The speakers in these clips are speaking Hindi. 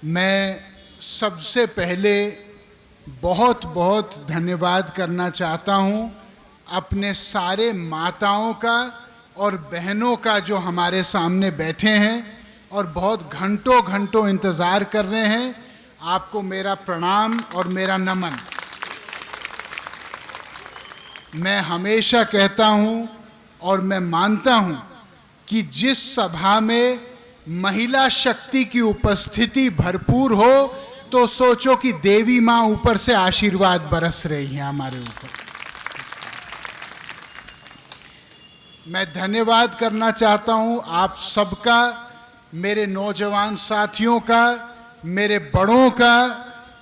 मैं सबसे पहले बहुत बहुत धन्यवाद करना चाहता हूं अपने सारे माताओं का और बहनों का जो हमारे सामने बैठे हैं और बहुत घंटों घंटों इंतज़ार कर रहे हैं। आपको मेरा प्रणाम और मेरा नमन। मैं हमेशा कहता हूं और मैं मानता हूं कि जिस सभा में महिला शक्ति की उपस्थिति भरपूर हो तो सोचो कि देवी माँ ऊपर से आशीर्वाद बरस रही है हमारे ऊपर। मैं धन्यवाद करना चाहता हूं आप सबका, मेरे नौजवान साथियों का, मेरे बड़ों का,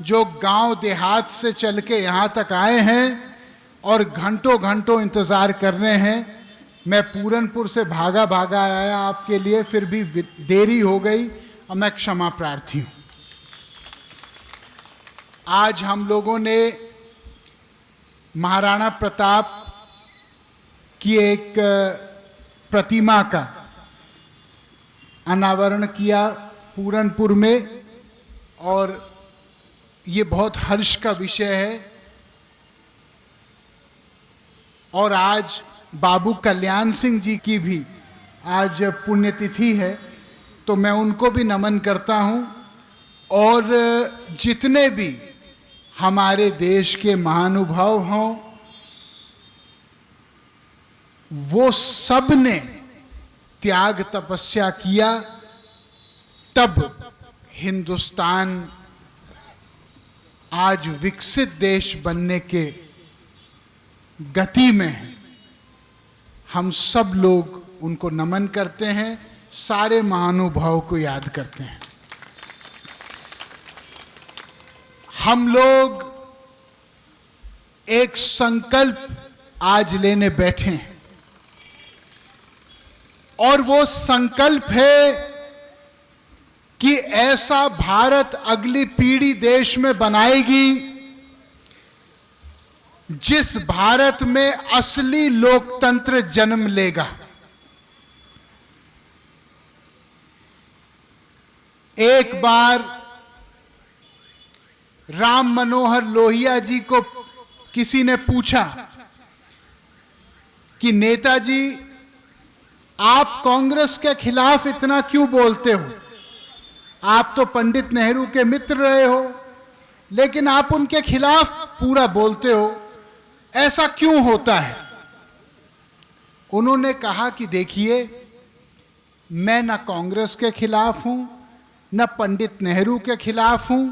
जो गांव देहात से चल के यहाँ तक आए हैं और घंटों घंटों इंतज़ार कर रहे हैं। मैं पूरनपुर से भागा भागा आया आपके लिए, फिर भी देरी हो गई और मैं क्षमा प्रार्थी हूँ। आज हम लोगों ने महाराणा प्रताप की एक प्रतिमा का अनावरण किया पूरनपुर में और ये बहुत हर्ष का विषय है। और आज बाबू कल्याण सिंह जी की भी आज पुण्यतिथि है, तो मैं उनको भी नमन करता हूँ। और जितने भी हमारे देश के महानुभाव हों, वो सब ने त्याग तपस्या किया, तब हिंदुस्तान आज विकसित देश बनने के गति में है। हम सब लोग उनको नमन करते हैं, सारे महानुभाव को याद करते हैं। हम लोग एक संकल्प आज लेने बैठे हैं और वो संकल्प है कि ऐसा भारत अगली पीढ़ी देश में बनाएगी जिस भारत में असली लोकतंत्र जन्म लेगा। एक बार राम मनोहर लोहिया जी को किसी ने पूछा कि नेताजी, आप कांग्रेस के खिलाफ इतना क्यों बोलते हो? आप तो पंडित नेहरू के मित्र रहे हो, लेकिन आप उनके खिलाफ पूरा बोलते हो, ऐसा क्यों होता है? उन्होंने कहा कि देखिए, मैं ना कांग्रेस के खिलाफ हूं, ना पंडित नेहरू के खिलाफ हूं।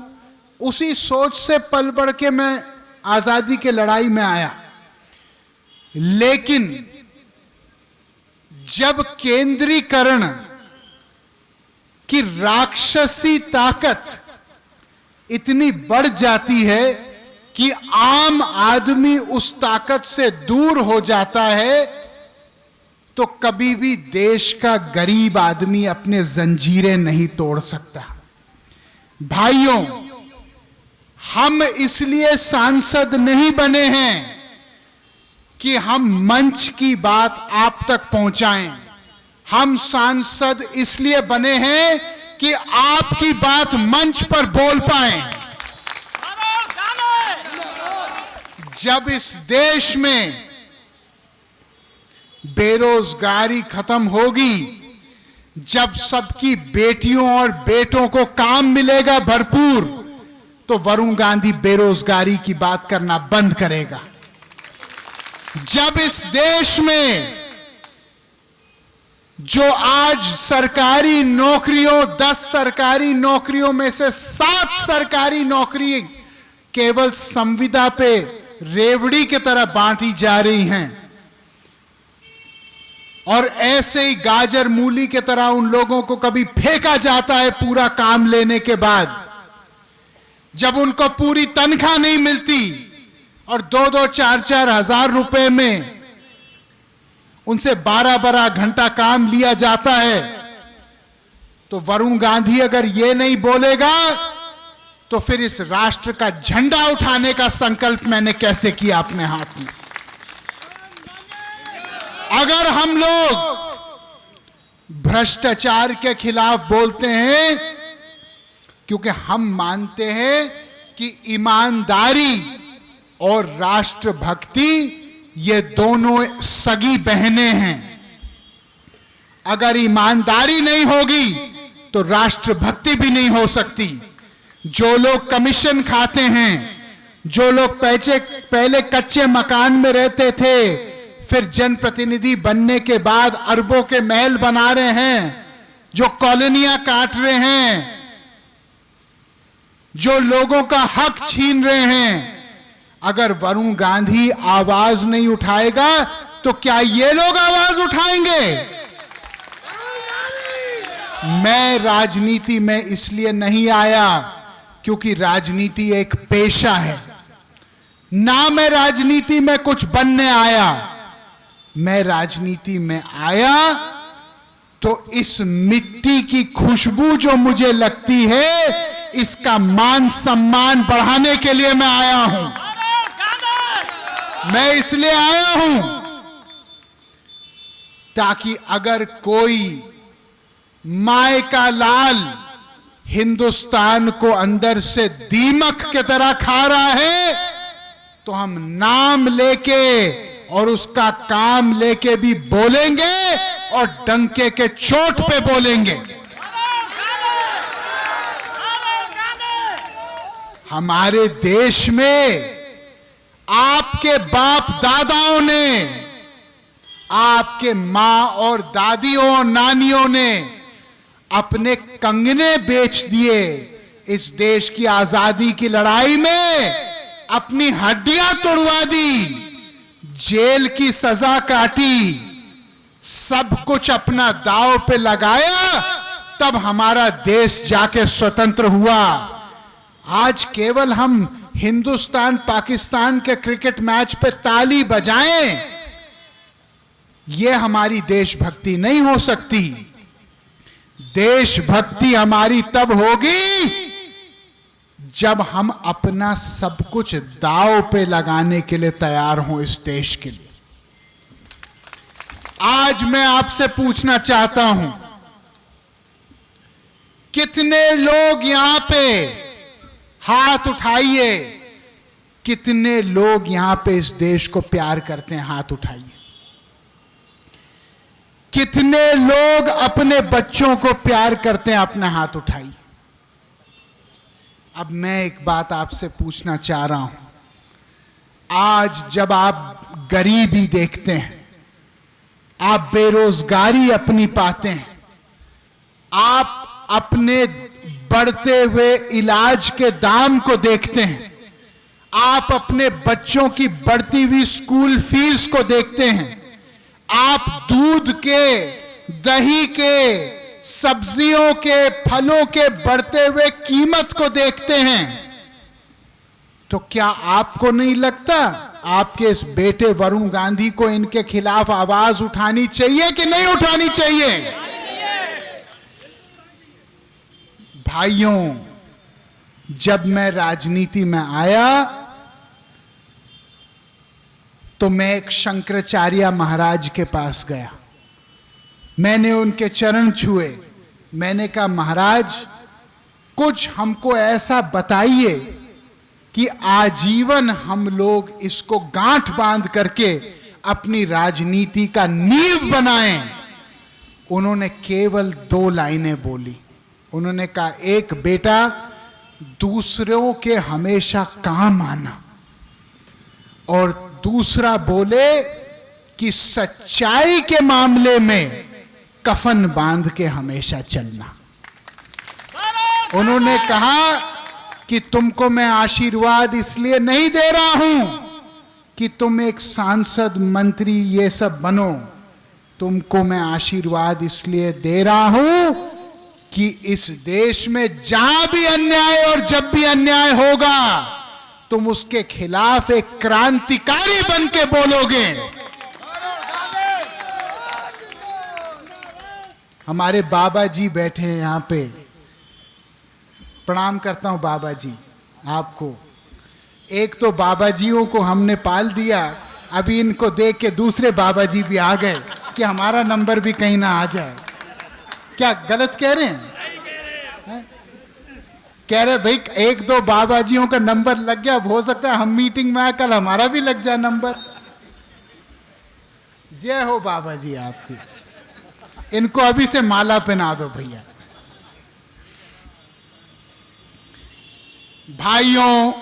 उसी सोच से पल बढ़ के मैं आजादी के लड़ाई में आया, लेकिन जब केंद्रीकरण की राक्षसी ताकत इतनी बढ़ जाती है कि आम आदमी उस ताकत से दूर हो जाता है, तो कभी भी देश का गरीब आदमी अपने जंजीरें नहीं तोड़ सकता। भाइयों, हम इसलिए सांसद नहीं बने हैं कि हम मंच की बात आप तक पहुंचाएं। हम सांसद इसलिए बने हैं कि आपकी बात मंच पर बोल पाएं। जब इस देश में बेरोजगारी खत्म होगी, जब सबकी बेटियों और बेटों को काम मिलेगा भरपूर, तो वरुण गांधी बेरोजगारी की बात करना बंद करेगा। जब इस देश में जो आज सरकारी नौकरियों, 10 सरकारी नौकरियों में से 7 सरकारी नौकरी केवल संविदा पे रेवड़ी की तरह बांटी जा रही हैं, और ऐसे ही गाजर मूली की तरह उन लोगों को कभी फेंका जाता है पूरा काम लेने के बाद, जब उनको पूरी तनख्वाह नहीं मिलती और 2-2, 4-4 हजार रुपए में उनसे 12-12 घंटा काम लिया जाता है, तो वरुण गांधी अगर ये नहीं बोलेगा तो फिर इस राष्ट्र का झंडा उठाने का संकल्प मैंने कैसे किया अपने हाथ में? अगर हम लोग भ्रष्टाचार के खिलाफ बोलते हैं क्योंकि हम मानते हैं कि ईमानदारी और राष्ट्रभक्ति ये दोनों सगी बहनें हैं। अगर ईमानदारी नहीं होगी तो राष्ट्रभक्ति भी नहीं हो सकती। जो लोग कमीशन खाते हैं, जो लोग पहले कच्चे मकान में रहते थे, फिर जनप्रतिनिधि बनने के बाद अरबों के महल बना रहे हैं, जो कॉलोनियां काट रहे हैं, जो लोगों का हक छीन रहे हैं, अगर वरुण गांधी आवाज नहीं उठाएगा तो क्या ये लोग आवाज उठाएंगे? मैं राजनीति में इसलिए नहीं आया क्योंकि राजनीति एक पेशा है। ना मैं राजनीति में कुछ बनने आया, मैं राजनीति में आया तो इस मिट्टी की खुशबू जो मुझे लगती है, इसका मान सम्मान बढ़ाने के लिए मैं आया हूं। मैं इसलिए आया हूं ताकि अगर कोई माय का लाल हिंदुस्तान को अंदर से दीमक की तरह खा रहा है, तो हम नाम लेके और उसका काम लेके भी बोलेंगे और डंके के चोट पे बोलेंगे। हमारे देश में आपके बाप दादाओं ने, आपके मां और दादियों और नानियों ने अपने कंगने बेच दिए। इस देश की आजादी की लड़ाई में अपनी हड्डियां तोड़वा दी, जेल की सजा काटी, सब कुछ अपना दांव पे लगाया, तब हमारा देश जाके स्वतंत्र हुआ। आज केवल हम हिंदुस्तान पाकिस्तान के क्रिकेट मैच पे ताली बजाएं, यह हमारी देशभक्ति नहीं हो सकती। देशभक्ति हमारी तब होगी जब हम अपना सब कुछ दांव पे लगाने के लिए तैयार हों इस देश के लिए। आज मैं आपसे पूछना चाहता हूं, कितने लोग यहां पे हाथ उठाइए, कितने लोग यहां पे इस देश को प्यार करते हैं? हाथ उठाइए। कितने लोग अपने बच्चों को प्यार करते हैं? अपना हाथ उठाइए। अब मैं एक बात आपसे पूछना चाह रहा हूं, आज जब आप गरीबी देखते हैं, आप बेरोजगारी अपनी पाते हैं, आप अपने बढ़ते हुए इलाज के दाम को देखते हैं, आप अपने बच्चों की बढ़ती हुई स्कूल फीस को देखते हैं, आप दूध के, दही के, सब्जियों के, फलों के बढ़ते हुए कीमत को देखते हैं, तो क्या आपको नहीं लगता आपके इस बेटे वरुण गांधी को इनके खिलाफ आवाज उठानी चाहिए कि नहीं उठानी चाहिए? भाइयों, जब मैं राजनीति में आया तो मैं एक शंकराचार्य महाराज के पास गया। मैंने उनके चरण छुए। मैंने कहा, महाराज कुछ हमको ऐसा बताइए कि आजीवन हम लोग इसको गांठ बांध करके अपनी राजनीति का नींव बनाएं। उन्होंने केवल 2 लाइनें बोली। उन्होंने कहा, एक बेटा, दूसरों के हमेशा काम आना, और दूसरा बोले कि सच्चाई के मामले में कफन बांध के हमेशा चलना। उन्होंने कहा कि तुमको मैं आशीर्वाद इसलिए नहीं दे रहा हूं कि तुम एक सांसद, मंत्री ये सब बनो, तुमको मैं आशीर्वाद इसलिए दे रहा हूं कि इस देश में जहां भी अन्याय और जब भी अन्याय होगा, तुम उसके खिलाफ एक क्रांतिकारी बन के बोलोगे। हमारे बाबा जी बैठे हैं यहां पे, प्रणाम करता हूं बाबा जी आपको। एक तो बाबा जियों को हमने पाल दिया, अभी इनको देख के दूसरे बाबा जी भी आ गए कि हमारा नंबर भी कहीं ना आ जाए। क्या गलत कह रहे हैं? कह रहे भाई एक दो बाबाजियों का नंबर लग गया, अब हो सकता है हम मीटिंग में आए कल हमारा भी लग जाए नंबर। जय हो बाबा जी आपकी। इनको अभी से माला पहना दो भैया। भाइयों,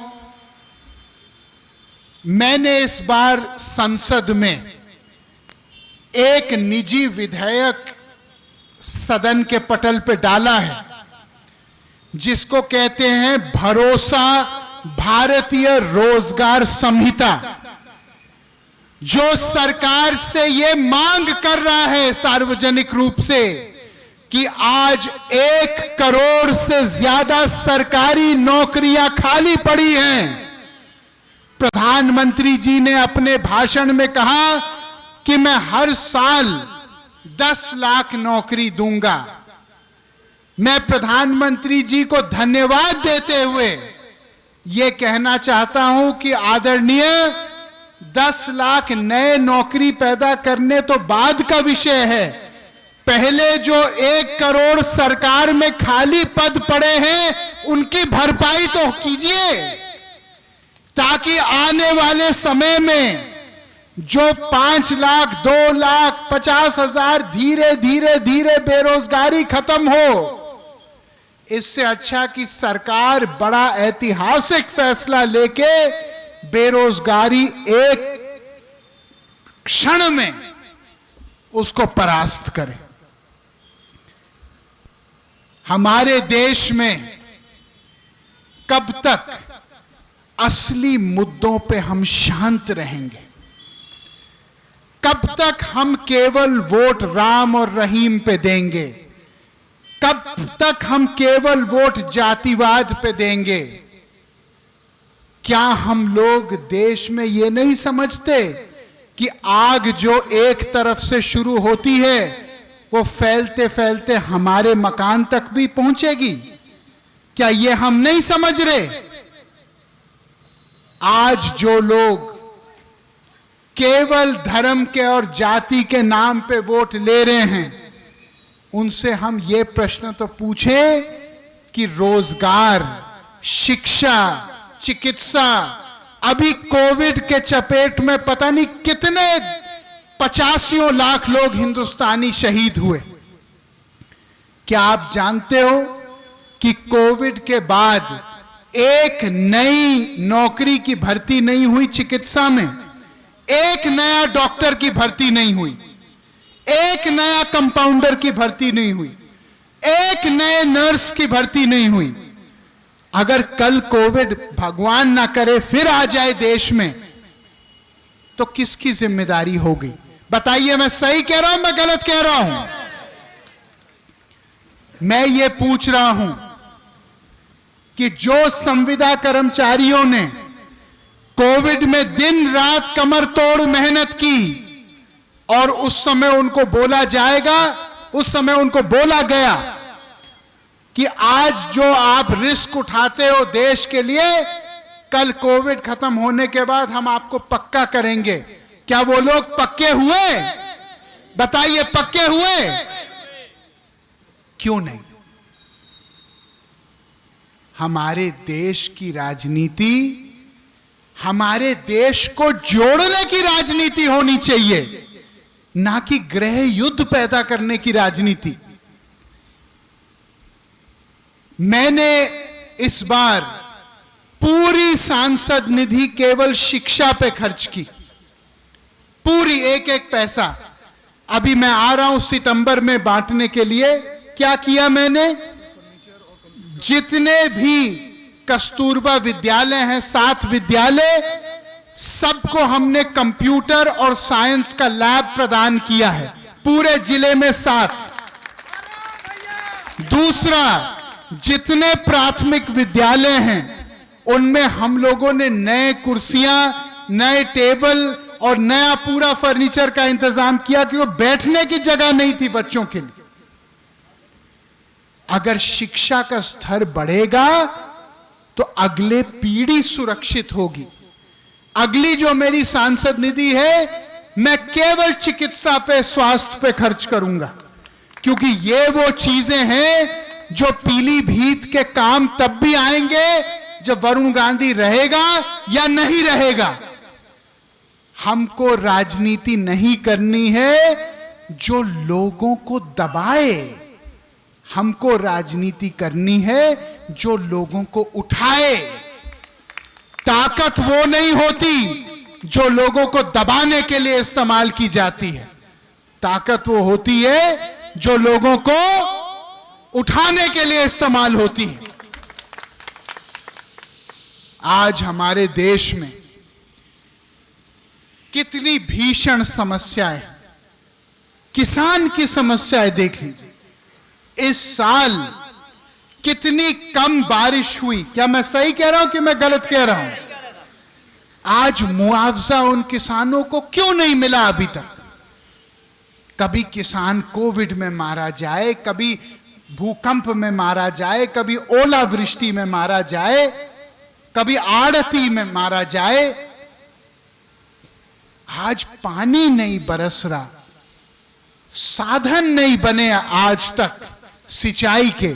मैंने इस बार संसद में एक निजी विधेयक सदन के पटल पे डाला है जिसको कहते हैं भरोसा भारतीय रोजगार संहिता, जो सरकार से यह मांग कर रहा है सार्वजनिक रूप से कि आज 1 करोड़ से ज्यादा सरकारी नौकरियां खाली पड़ी हैं। प्रधानमंत्री जी ने अपने भाषण में कहा कि मैं हर साल 10 लाख नौकरी दूंगा। मैं प्रधानमंत्री जी को धन्यवाद देते हुए यह कहना चाहता हूं कि आदरणीय 10 लाख नए नौकरी पैदा करने तो बाद का विषय है, पहले जो 1 करोड़ सरकार में खाली पद पड़े हैं उनकी भरपाई तो कीजिए, ताकि आने वाले समय में जो 5 लाख 2 लाख 50,000 धीरे धीरे धीरे बेरोजगारी खत्म हो। इससे अच्छा कि सरकार बड़ा ऐतिहासिक फैसला लेके बेरोजगारी एक क्षण में उसको परास्त करे। हमारे देश में कब तक असली मुद्दों पे हम शांत रहेंगे? कब तक हम केवल वोट राम और रहीम पे देंगे? कब तक हम केवल वोट जातिवाद पे देंगे? क्या हम लोग देश में ये नहीं समझते कि आग जो एक तरफ से शुरू होती है वो फैलते फैलते हमारे मकान तक भी पहुंचेगी? क्या ये हम नहीं समझ रहे? आज जो लोग केवल धर्म के और जाति के नाम पे वोट ले रहे हैं, उनसे हम ये प्रश्न तो पूछें कि रोजगार, शिक्षा, चिकित्सा, अभी कोविड के चपेट में पता नहीं कितने 85 लाख लोग हिंदुस्तानी शहीद हुए। क्या आप जानते हो कि कोविड के बाद एक नई नौकरी की भर्ती नहीं हुई चिकित्सा में, एक नया डॉक्टर की भर्ती नहीं हुई, एक नया कंपाउंडर की भर्ती नहीं हुई, एक नए नर्स की भर्ती नहीं हुई। अगर कल कोविड भगवान ना करे फिर आ जाए देश में, तो किसकी जिम्मेदारी होगी? बताइए, मैं सही कह रहा हूं, मैं गलत कह रहा हूं? मैं ये पूछ रहा हूं कि जो संविदा कर्मचारियों ने कोविड में दिन रात कमर तोड़ मेहनत की और उस समय उनको बोला जाएगा, उस समय उनको बोला गया कि आज जो आप रिस्क उठाते हो देश के लिए, कल कोविड खत्म होने के बाद हम आपको पक्का करेंगे। क्या वो लोग पक्के हुए? बताइए, पक्के हुए? क्यों नहीं? हमारे देश की राजनीति हमारे देश को जोड़ने की राजनीति होनी चाहिए, ना कि गृह युद्ध पैदा करने की राजनीति। मैंने इस बार पूरी सांसद निधि केवल शिक्षा पे खर्च की, पूरी एक एक पैसा। अभी मैं आ रहा हूं सितंबर में बांटने के लिए। क्या किया मैंने? जितने भी कस्तूरबा विद्यालय हैं, 7 विद्यालय, सबको हमने कंप्यूटर और साइंस का लैब प्रदान किया है, पूरे जिले में 7। दूसरा, जितने प्राथमिक विद्यालय हैं उनमें हम लोगों ने नए कुर्सियां, नए टेबल और नया पूरा फर्नीचर का इंतजाम किया, कि वो बैठने की जगह नहीं थी बच्चों के लिए। अगर शिक्षा का स्तर बढ़ेगा तो अगले पीढ़ी सुरक्षित होगी। अगली जो मेरी सांसद निधि है, मैं केवल चिकित्सा पे, स्वास्थ्य पे खर्च करूंगा, क्योंकि ये वो चीजें हैं जो पीलीभीत के काम तब भी आएंगे जब वरुण गांधी रहेगा या नहीं रहेगा। हमको राजनीति नहीं करनी है जो लोगों को दबाए, हमको राजनीति करनी है जो लोगों को उठाए। ताकत वो नहीं होती जो लोगों को दबाने के लिए इस्तेमाल की जाती है, ताकत वो होती है जो लोगों को उठाने के लिए इस्तेमाल होती है। आज हमारे देश में कितनी भीषण समस्याएं, किसान की समस्याएं देख लीजिए। इस साल कितनी कम बारिश हुई। क्या मैं सही कह रहा हूं कि मैं गलत कह रहा हूं? आज मुआवजा उन किसानों को क्यों नहीं मिला अभी तक? कभी किसान कोविड में मारा जाए, कभी भूकंप में मारा जाए, कभी ओलावृष्टि में मारा जाए, कभी आड़ती में मारा जाए। आज पानी नहीं बरस रहा, साधन नहीं बने आज तक सिंचाई के।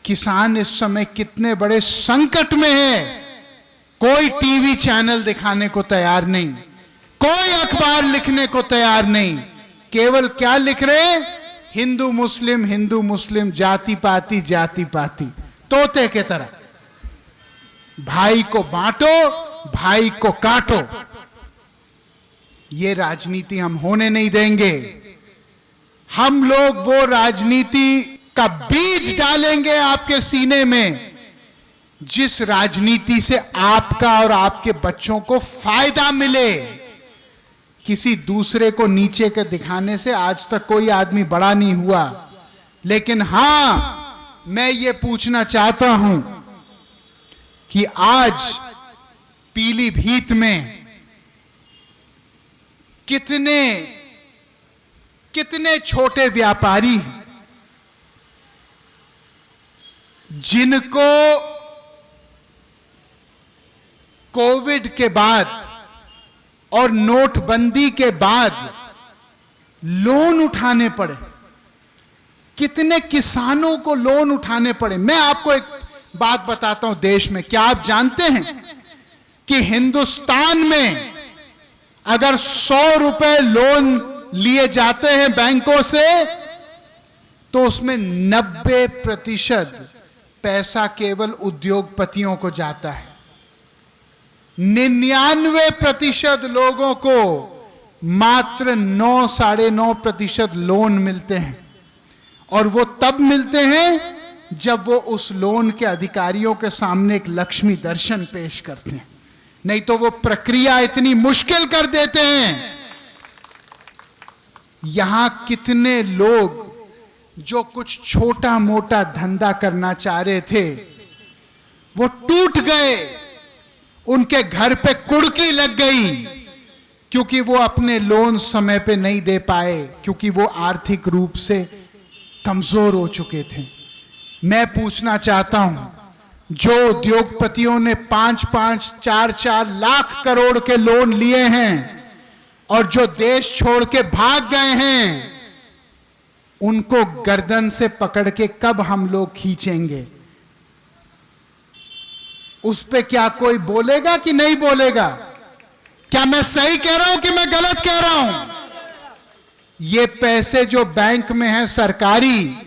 किसान इस समय कितने बड़े संकट में है। कोई टीवी चैनल दिखाने को तैयार नहीं, कोई अखबार लिखने को तैयार नहीं। केवल क्या लिख रहे हैं? हिंदू मुस्लिम, जाति पाति, तोते के तरह। भाई को बांटो, भाई को काटो। ये राजनीति हम होने नहीं देंगे। हम लोग वो राजनीति का बीज डालेंगे आपके सीने में जिस राजनीति से आपका और आपके बच्चों को फायदा मिले। किसी दूसरे को नीचे के दिखाने से आज तक कोई आदमी बड़ा नहीं हुआ। लेकिन हां, मैं ये पूछना चाहता हूं कि आज पीलीभीत में कितने छोटे व्यापारी जिनको कोविड के बाद और नोटबंदी के बाद लोन उठाने पड़े। कितने किसानों को लोन उठाने पड़े। मैं आपको एक बात बताता हूं देश में। क्या आप जानते हैं कि हिंदुस्तान में अगर 100 रुपए लोन लिए जाते हैं बैंकों से तो उसमें 90% पैसा केवल उद्योगपतियों को जाता है। 99% लोगों को मात्र 9-9.5% लोन मिलते हैं। और वो तब मिलते हैं जब वो उस लोन के अधिकारियों के सामने एक लक्ष्मी दर्शन पेश करते हैं, नहीं तो वो प्रक्रिया इतनी मुश्किल कर देते हैं। यहां कितने लोग जो कुछ छोटा मोटा धंधा करना चाह रहे थे वो टूट गए, उनके घर पे कुड़की लग गई क्योंकि वो अपने लोन समय पे नहीं दे पाए, क्योंकि वो आर्थिक रूप से कमजोर हो चुके थे। मैं पूछना चाहता हूं, जो उद्योगपतियों ने 5-5, 4-4 लाख करोड़ के लोन लिए हैं और जो देश छोड़ के भाग गए हैं, उनको गर्दन से पकड़ के कब हम लोग खींचेंगे? उस पे क्या कोई बोलेगा कि नहीं बोलेगा? क्या मैं सही कह रहा हूं कि मैं गलत कह रहा हूं? ये पैसे जो बैंक में हैं सरकारी,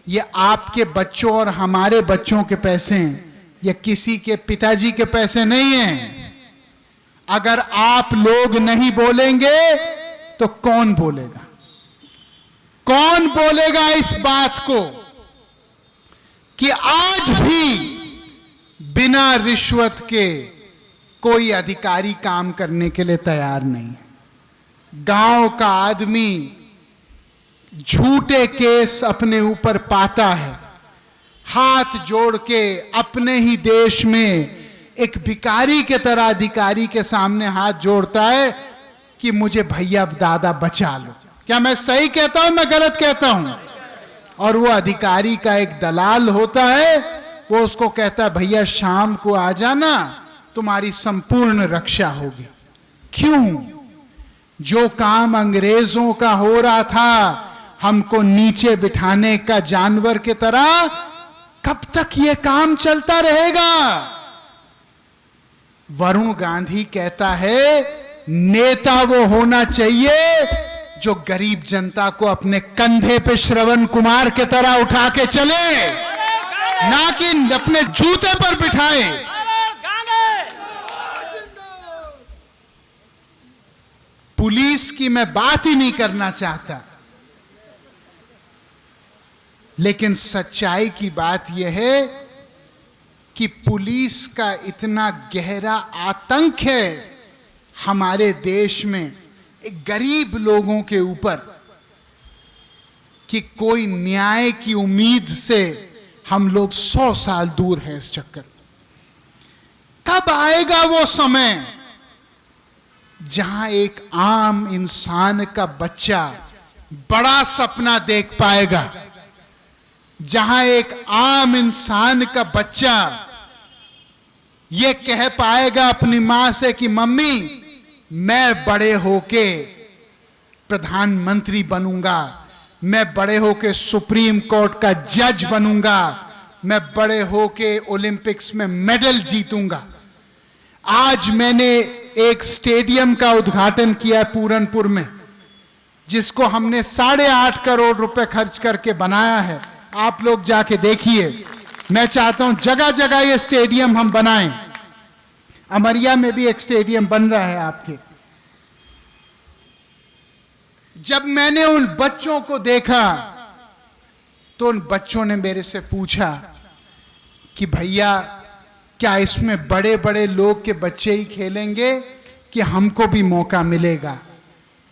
ये आपके बच्चों और हमारे बच्चों के पैसे हैं, ये किसी के पिताजी के पैसे नहीं हैं। अगर आप लोग नहीं बोलेंगे तो कौन बोलेगा? कौन बोलेगा इस बात को कि आज भी बिना रिश्वत के कोई अधिकारी काम करने के लिए तैयार नहीं? गांव का आदमी झूठे केस अपने ऊपर पाता है, हाथ जोड़ के अपने ही देश में एक भिखारी के तरह अधिकारी के सामने हाथ जोड़ता है कि मुझे भैया दादा बचा लो। क्या मैं सही कहता हूं, मैं गलत कहता हूं? और वो अधिकारी का एक दलाल होता है, वो उसको कहता है भैया शाम को आ जाना, तुम्हारी संपूर्ण रक्षा होगी। क्यों? जो काम अंग्रेजों का हो रहा था हमको नीचे बिठाने का जानवर की तरह, कब तक ये काम चलता रहेगा? वरुण गांधी कहता है नेता वो होना चाहिए जो गरीब जनता को अपने कंधे पे श्रवण कुमार की तरह उठा के चले, ना कि अपने जूते पर बिठाए। पुलिस की मैं बात ही नहीं करना चाहता, लेकिन सच्चाई की बात यह है कि पुलिस का इतना गहरा आतंक है हमारे देश में एक गरीब लोगों के ऊपर कि कोई न्याय की उम्मीद से हम लोग 100 साल दूर हैं इस चक्कर। कब आएगा वो समय जहां एक आम इंसान का बच्चा बड़ा सपना देख पाएगा, जहां एक आम इंसान का बच्चा ये कह पाएगा अपनी मां से कि मम्मी मैं बड़े होके प्रधानमंत्री बनूंगा, मैं बड़े होके सुप्रीम कोर्ट का जज बनूंगा, मैं बड़े होके ओलंपिक्स में मेडल जीतूंगा। आज मैंने एक स्टेडियम का उद्घाटन किया पूरनपुर में, जिसको हमने 8.5 करोड़ रुपए खर्च करके बनाया है। आप लोग जाके देखिए। मैं चाहता हूं जगह जगह ये स्टेडियम हम बनाएं। अमरिया में भी एक स्टेडियम बन रहा है आपके। जब मैंने उन बच्चों को देखा तो उन बच्चों ने मेरे से पूछा कि भैया क्या इसमें बड़े बड़े लोग के बच्चे ही खेलेंगे कि हमको भी मौका मिलेगा?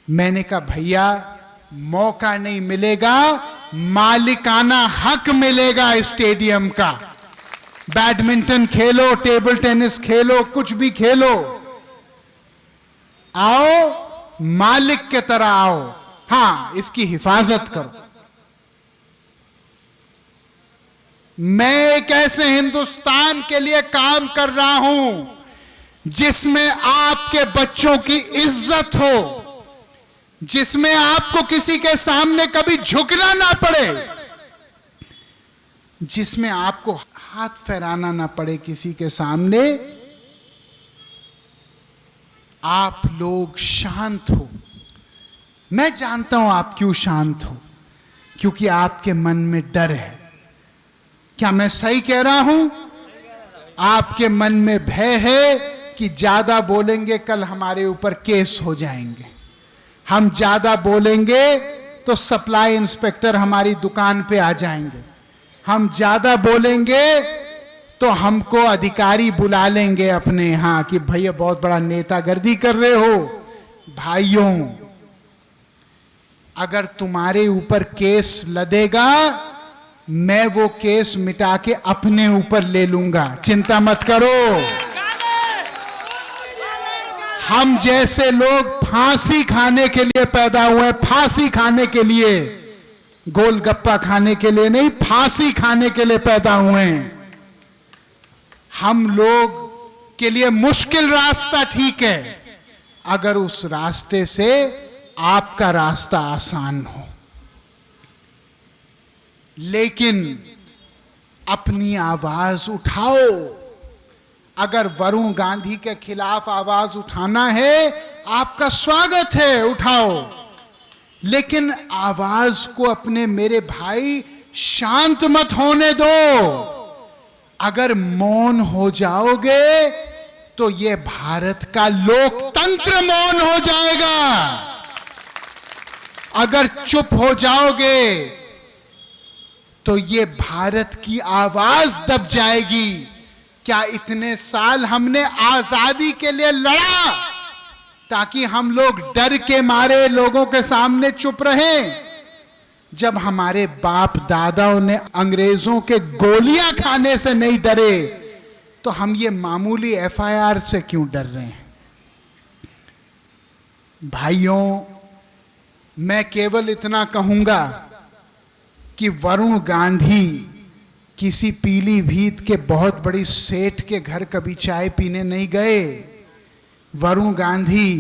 मैंने कहा भैया मौका नहीं मिलेगा, मालिकाना हक मिलेगा स्टेडियम का। बैडमिंटन खेलो, टेबल टेनिस खेलो, कुछ भी खेलो, आओ मालिक के तरह आओ, हां इसकी हिफाजत करो। मैं एक ऐसे हिंदुस्तान के लिए काम कर रहा हूं जिसमें आपके बच्चों की इज्जत हो, जिसमें आपको किसी के सामने कभी झुकना ना पड़े, जिसमें आपको हाथ फहराना ना पड़े किसी के सामने। आप लोग शांत हो। मैं जानता हूं आप क्यों शांत हो, क्योंकि आपके मन में डर है। क्या मैं सही कह रहा हूं? आपके मन में भय है कि ज्यादा बोलेंगे कल हमारे ऊपर केस हो जाएंगे, हम ज्यादा बोलेंगे तो सप्लाई इंस्पेक्टर हमारी दुकान पे आ जाएंगे, हम ज्यादा बोलेंगे तो हमको अधिकारी बुला लेंगे अपने यहां कि भैया बहुत बड़ा नेतागर्दी कर रहे हो। भाइयों, अगर तुम्हारे ऊपर केस लदेगा, मैं वो केस मिटा के अपने ऊपर ले लूंगा, चिंता मत करो। हम जैसे लोग फांसी खाने के लिए पैदा हुए, फांसी खाने के लिए, गोलगप्पा खाने के लिए नहीं, फांसी खाने के लिए पैदा हुए हैं। हम लोग के लिए मुश्किल रास्ता ठीक है, अगर उस रास्ते से आपका रास्ता आसान हो। लेकिन अपनी आवाज उठाओ। अगर वरुण गांधी के खिलाफ आवाज उठाना है, आपका स्वागत है, उठाओ। लेकिन आवाज को अपने मेरे भाई शांत मत होने दो। अगर मौन हो जाओगे तो ये भारत का लोकतंत्र मौन हो जाएगा। अगर चुप हो जाओगे तो ये भारत की आवाज दब जाएगी। क्या इतने साल हमने आजादी के लिए लड़ा ताकि हम लोग डर के मारे लोगों के सामने चुप रहें? जब हमारे बाप दादाओं ने अंग्रेजों के गोलियां खाने से नहीं डरे, तो हम ये मामूली एफआईआर से क्यों डर रहे हैं? भाइयों, मैं केवल इतना कहूंगा कि वरुण गांधी किसी पीलीभीत के बहुत बड़ी सेठ के घर कभी चाय पीने नहीं गए। वरुण गांधी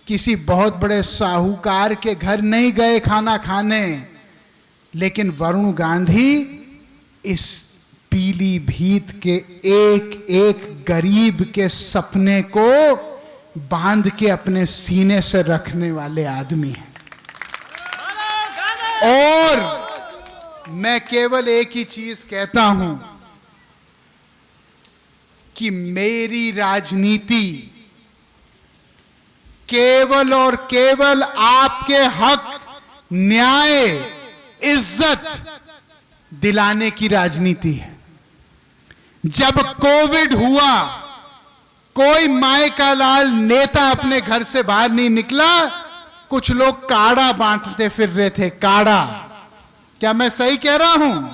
किसी बहुत बड़े साहूकार के घर नहीं गए खाना खाने। लेकिन वरुण गांधी इस पीलीभीत के एक एक गरीब के सपने को बांध के अपने सीने से रखने वाले आदमी हैं। और मैं केवल एक ही चीज कहता हूं कि मेरी राजनीति केवल और केवल आपके हक, न्याय, इज्जत दिलाने की राजनीति है। जब कोविड हुआ, कोई माय का लाल नेता अपने घर से बाहर नहीं निकला, कुछ लोग काढ़ा बांटते फिर रहे थे। काढ़ा, क्या मैं सही कह रहा हूं?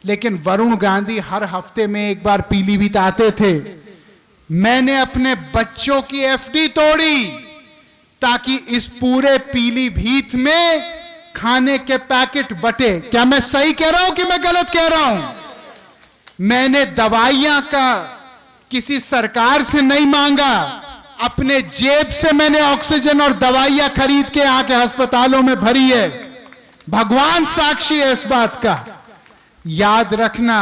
लेकिन वरुण गांधी हर हफ्ते में एक बार पीलीभीत आते थे। मैंने अपने बच्चों की एफडी तोड़ी ताकि इस पूरे पीलीभीत में खाने के पैकेट बटे। क्या मैं सही कह रहा हूं कि मैं गलत कह रहा हूं? मैंने दवाइयां का किसी सरकार से नहीं मांगा, अपने जेब से मैंने ऑक्सीजन और दवाइयां खरीद के यहां के अस्पतालों में भरी है। भगवान साक्षी है इस बात का। याद रखना,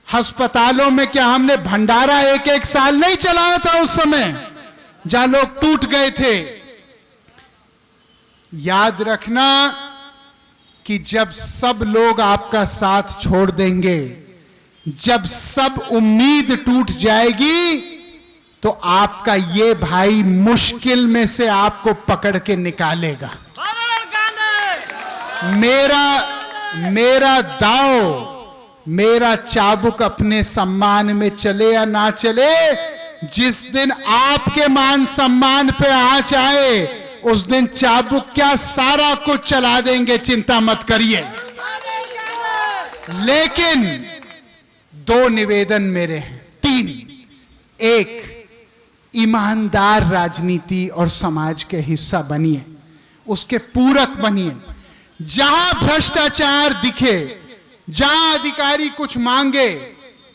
अस्पतालों में क्या हमने भंडारा एक एक साल नहीं चलाया था उस समय जहां लोग टूट गए थे? याद रखना कि जब सब लोग आपका साथ छोड़ देंगे, जब सब उम्मीद टूट जाएगी, तो आपका ये भाई मुश्किल में से आपको पकड़ के निकालेगा। मेरा दाव, मेरा चाबुक अपने सम्मान में चले या ना चले, जिस दिन आपके मान सम्मान पे आंच आए, उस दिन चाबुक क्या सारा कुछ चला देंगे, चिंता मत करिए। लेकिन दो निवेदन मेरे हैं, तीन। एक, ईमानदार राजनीति और समाज के हिस्सा बनिए, उसके पूरक बनिए। जहां भ्रष्टाचार दिखे, जहां अधिकारी कुछ मांगे,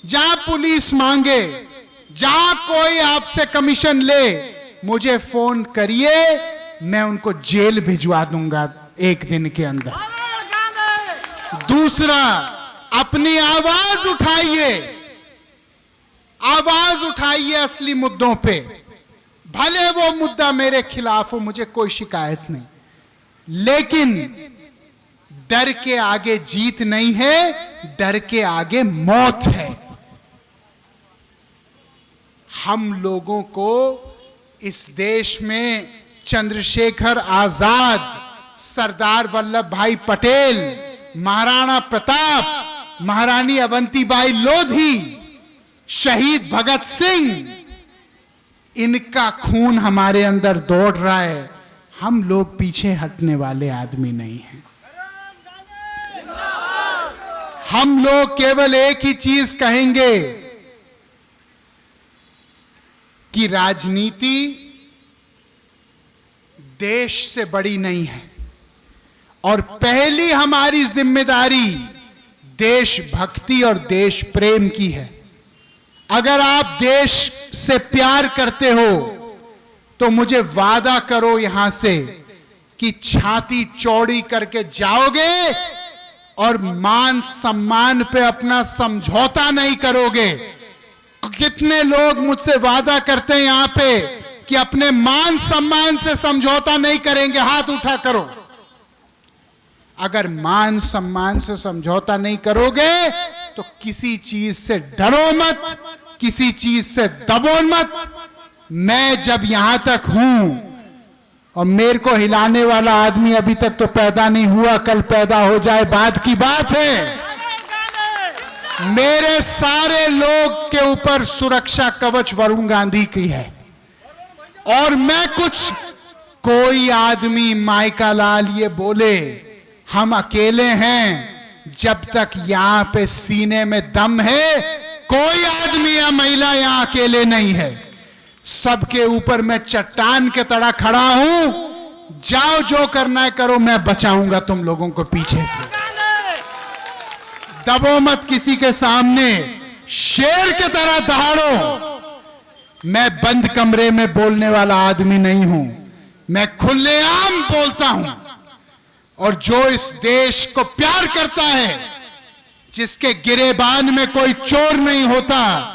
जहां पुलिस मांगे, जहां कोई आपसे कमीशन ले, मुझे फोन करिए, मैं उनको जेल भिजवा दूंगा एक दिन के अंदर। दूसरा, अपनी आवाज उठाइए, आवाज उठाइए असली मुद्दों पे। भले वो मुद्दा मेरे खिलाफ हो, मुझे कोई शिकायत नहीं, लेकिन डर के आगे जीत नहीं है, डर के आगे मौत है। हम लोगों को इस देश में चंद्रशेखर आजाद, सरदार वल्लभ भाई पटेल, महाराणा प्रताप, महारानी अवंतीबाई लोधी, शहीद भगत सिंह, इनका खून हमारे अंदर दौड़ रहा है। हम लोग पीछे हटने वाले आदमी नहीं हैं। हम लोग केवल एक ही चीज कहेंगे कि राजनीति देश से बड़ी नहीं है, और पहली हमारी जिम्मेदारी देशभक्ति और देश प्रेम की है। अगर आप देश से प्यार करते हो तो मुझे वादा करो यहां से कि छाती चौड़ी करके जाओगे और मान सम्मान पे अपना समझौता नहीं करोगे। कितने लोग मुझसे वादा करते हैं यहां पे कि अपने मान सम्मान से समझौता नहीं करेंगे? हाथ उठा करो। अगर मान सम्मान से समझौता नहीं करोगे तो किसी चीज से डरो मत, किसी चीज से दबो मत। मैं जब यहां तक हूं, और मेरे को हिलाने वाला आदमी अभी तक तो पैदा नहीं हुआ, कल पैदा हो जाए बाद की बात है। मेरे सारे लोग के ऊपर सुरक्षा कवच वरुण गांधी की है। और मैं कुछ, कोई आदमी माइका लाल ये बोले हम अकेले हैं, जब तक यहां पे सीने में दम है, कोई आदमी या महिला यहां अकेले नहीं है। सबके ऊपर मैं चट्टान के तरह खड़ा हूं। जाओ, जो करना है करो, मैं बचाऊंगा तुम लोगों को पीछे से। दबो मत किसी के सामने, शेर के तरह दहाड़ो। मैं बंद कमरे में बोलने वाला आदमी नहीं हूं, मैं खुलेआम बोलता हूं। और जो इस देश को प्यार करता है, जिसके गिरेबान में कोई चोर नहीं होता,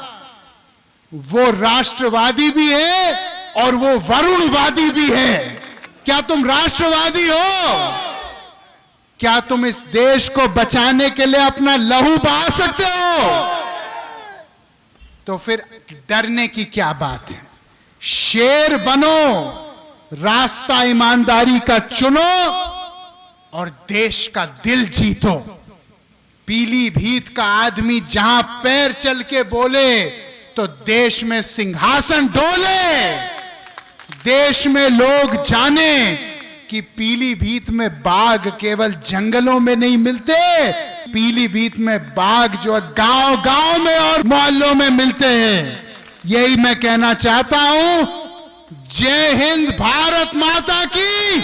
वो राष्ट्रवादी भी है और वो वरुणवादी भी है। क्या तुम राष्ट्रवादी हो? क्या तुम इस देश को बचाने के लिए अपना लहू बहा सकते हो? तो फिर डरने की क्या बात है? शेर बनो, रास्ता ईमानदारी का चुनो और देश का दिल जीतो। पीलीभीत का आदमी जहां पैर चल के बोले तो देश में सिंहासन डोले। देश में लोग जाने कि पीलीभीत में बाघ केवल जंगलों में नहीं मिलते, पीलीभीत में बाघ जो गांव गांव में और मोहल्लों में मिलते हैं। यही मैं कहना चाहता हूं। जय हिंद, भारत माता की।